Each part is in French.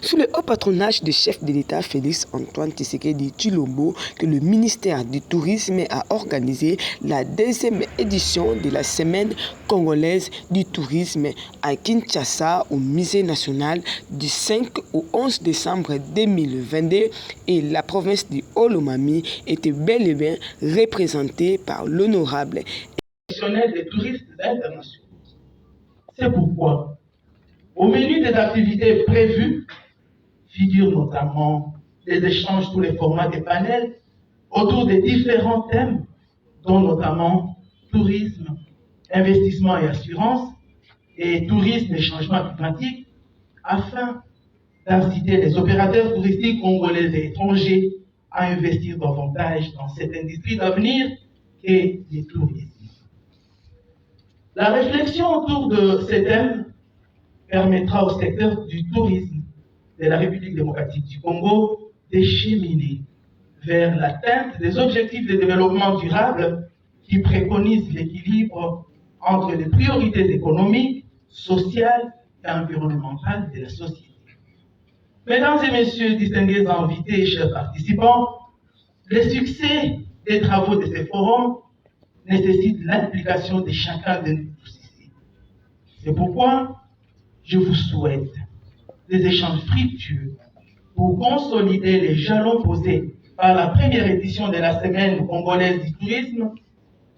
sous le haut patronage du chef de l'État Félix Antoine Tshisekedi Tshilombo que le ministère du Tourisme a organisé la deuxième édition de la Semaine congolaise du tourisme à Kinshasa au Musée national du 5 au 11 décembre 2022 et la province du Haut-Lomami était bel et bien représentée par l'honorable des touristes internationaux. C'est pourquoi, au menu des activités prévues, figurent notamment des échanges sous les formats des panels autour des différents thèmes, dont notamment tourisme, investissement et assurance, et tourisme et changement climatique, afin d'inciter les opérateurs touristiques congolais et étrangers à investir davantage dans cette industrie d'avenir qu'est le tourisme. La réflexion autour de ces thèmes permettra au secteur du tourisme de la République démocratique du Congo de cheminer vers l'atteinte des objectifs de développement durable qui préconisent l'équilibre entre les priorités économiques, sociales et environnementales de la société. Mesdames et messieurs, distingués invités et chers participants, le succès des travaux de ces forums nécessite l'implication de chacun de nous tous ici. C'est pourquoi je vous souhaite des échanges fructueux pour consolider les jalons posés par la première édition de la Semaine congolaise du tourisme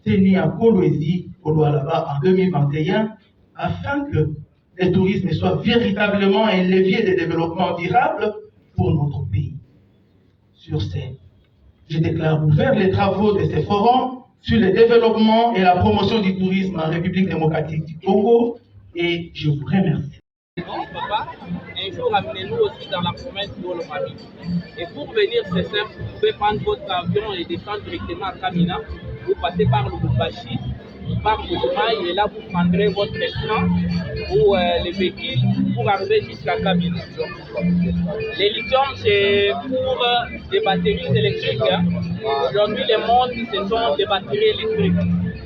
tenue à Kolwezi, au Lualaba en 2021, afin que le tourisme soit véritablement un levier de développement durable pour notre pays. Sur ce, je déclare ouverts les travaux de ces forums sur le développement et la promotion du tourisme en République démocratique du Congo et je vous remercie. Papa, un jour amenez-nous aussi dans la province du Haut-Lomami. Et pour venir, c'est simple, vous pouvez prendre votre avion et descendre directement à Kamina. Vous passez par le Lubumbashi, par Bujumaï, et là vous prendrez votre train ou les véhicules pour arriver jusqu'à Kamina. Les lithium, c'est pour des batteries électriques. Hein. Aujourd'hui, le monde, ce sont des batteries électriques.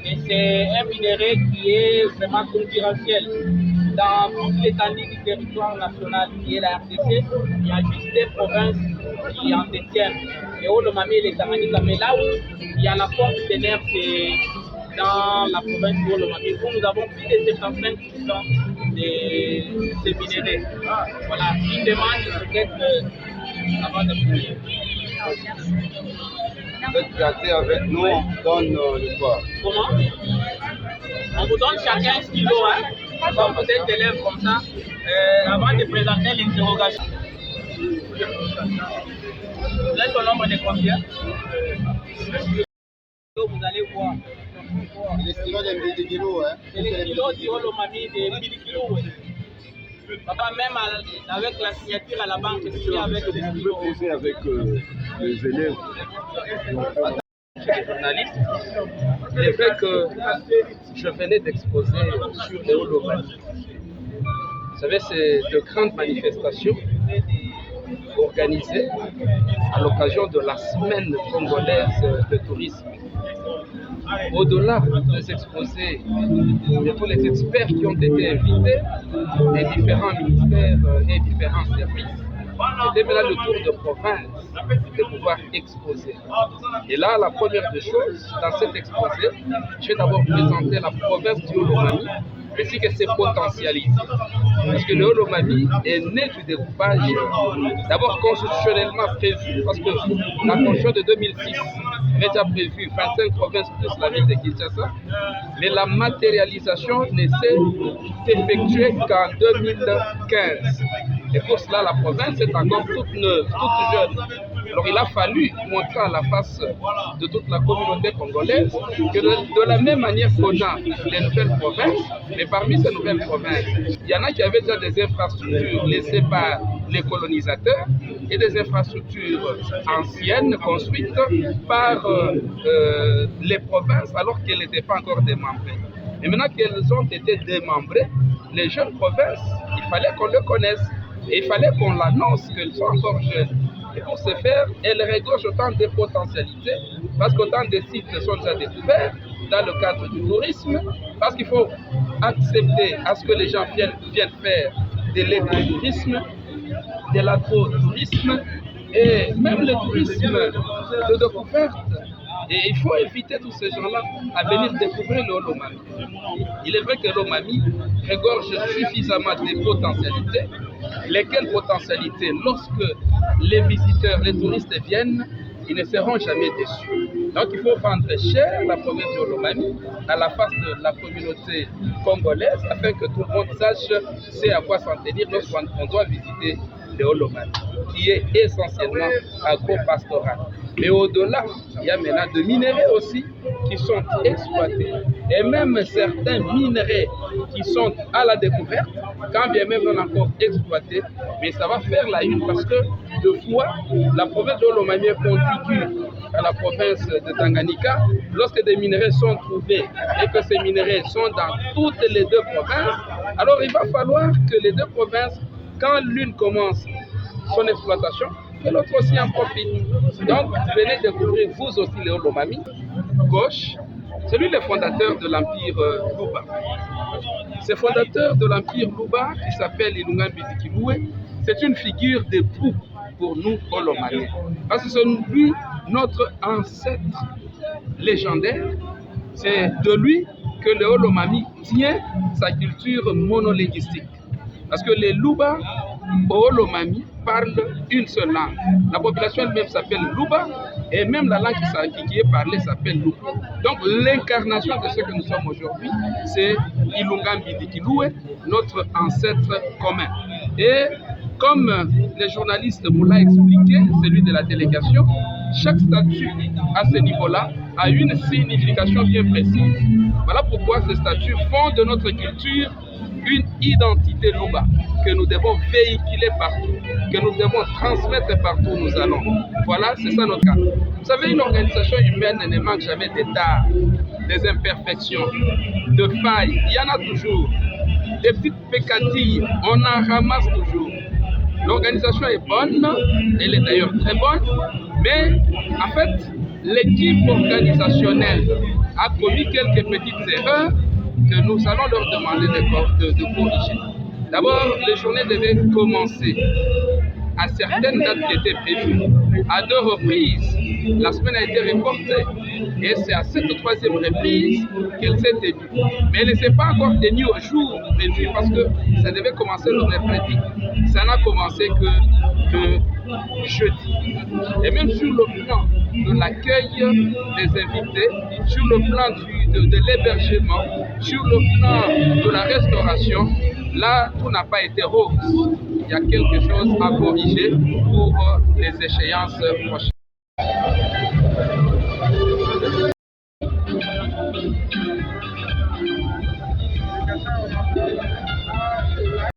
Et c'est un minerai qui est vraiment concurrentiel. Dans toute l'étendue du territoire national qui est la RDC, il y a juste des provinces qui en détiennent. Et Haut-Lomami et les Tanganyika. Mais là où il y a la force des nerfs, c'est dans la province du Haut-Lomami, où nous avons plus de 75% de ces minéraux. Voilà, une demande peut-être avant de finir. Vous êtes gâtés avec nous, on donne le quoi? Comment? On vous donne chacun 1 kilo, hein? Comme vous êtes élèves comme ça, avant de présenter l'interrogation. Vous êtes au nombre de combien? Vous allez voir. Les stylos de 10 kilos, hein? C'est les stylos du Haut-Lomami de 10 kilos, oui. Papa, même avec la signature à la banque, c'est avec les stylos. Vous poser avec les élèves. Journaliste, le fait que je venais d'exposer sur le Haut-Lomami. Vous savez, c'est de grandes manifestations organisées à l'occasion de la semaine congolaise de tourisme. Au-delà des exposés de tous les experts qui ont été invités des différents ministères et différents services, c'était maintenant le tour de province de pouvoir exposer. Et là, la première des choses, dans cet exposé, je vais d'abord présenter la province du Haut-Lomami, ainsi que ses potentialités. Parce que le Haut-Lomami est né du découpage, d'abord constitutionnellement prévu, parce que la constitution de 2006 avait déjà prévu 25 provinces plus la ville de Kinshasa, mais la matérialisation ne s'est effectuée qu'en 2015. Et pour cela, la province est encore toute neuve, toute jeune. Alors il a fallu montrer à la face de toute la communauté congolaise que de la même manière qu'on a les nouvelles provinces, mais parmi ces nouvelles provinces, il y en a qui avaient déjà des infrastructures laissées par les colonisateurs et des infrastructures anciennes construites par les provinces alors qu'elles n'étaient pas encore démembrées. Et maintenant qu'elles ont été démembrées, les jeunes provinces, il fallait qu'on les connaisse et il fallait qu'on l'annonce qu'elles sont encore jeunes. Et pour ce faire, elles regorgent autant de potentialités parce qu'autant de sites sont déjà découverts dans le cadre du tourisme, parce qu'il faut accepter à ce que les gens viennent faire de l'écotourisme, de l'agrotourisme et même le tourisme de découverte. Et il faut inviter tous ces gens-là à venir découvrir le Lomami. Il est vrai que Lomami regorge suffisamment de potentialités, lesquelles potentialités, lorsque les visiteurs, les touristes viennent, ils ne seront jamais déçus. Donc il faut vendre cher la province de Lomami à la face de la communauté congolaise afin que tout le monde sache c'est à quoi s'en tenir lorsqu'on doit visiter le Lomami, qui est essentiellement agro-pastoral. Mais au-delà, il y a maintenant des minerais aussi qui sont exploités. Et même certains minerais qui sont à la découverte, quand bien même non encore exploités, mais ça va faire la une parce que deux fois, la province de Lomami est contiguë à la province de Tanganyika. Lorsque des minerais sont trouvés et que ces minerais sont dans toutes les deux provinces, alors il va falloir que les deux provinces, quand l'une commence son exploitation, que l'autre aussi en profite. Donc, venez découvrir vous aussi le Lomami, gauche, c'est lui le fondateur de l'Empire Luba. Ce fondateur de l'Empire Luba, qui s'appelle Ilunga Mbidikilwe, c'est une figure de proue pour nous, Lomami. Parce que c'est lui, notre ancêtre légendaire. C'est de lui que le Lomami tient sa culture monolinguistique. Parce que les Luba au Lomami parlent une seule langue. La population elle-même s'appelle Luba et même la langue qui est parlée s'appelle Luba. Donc l'incarnation de ce que nous sommes aujourd'hui, c'est Ilunga Mbidikilwe, notre ancêtre commun. Et comme le journaliste vous l'a expliqué, celui de la délégation, chaque statut à ce niveau-là a une signification bien précise. Voilà pourquoi ces statuts font de notre culture une identité Luba que nous devons véhiculer partout, que nous devons transmettre partout où nous allons. Voilà, c'est ça notre cas. Vous savez, une organisation humaine ne manque jamais d'états, des imperfections, de failles. Il y en a toujours. Des petites pécatilles, on en ramasse toujours. L'organisation est bonne, elle est d'ailleurs très bonne, mais en fait, l'équipe organisationnelle a commis quelques petites erreurs que nous allons leur demander de corriger. D'abord, les journées devaient commencer à certaines dates qui étaient prévues. À 2 reprises, la semaine a été reportée. Et c'est à cette 3e reprise qu'elle s'est tenue. Mais elle ne s'est pas encore tenue au jour prévu parce que ça devait commencer le mercredi. Ça n'a commencé que le jeudi. Et même sur le plan de l'accueil des invités, sur le plan de l'hébergement, sur le plan de la restauration, là, tout n'a pas été rose. Il y a quelque chose à corriger pour les échéances prochaines.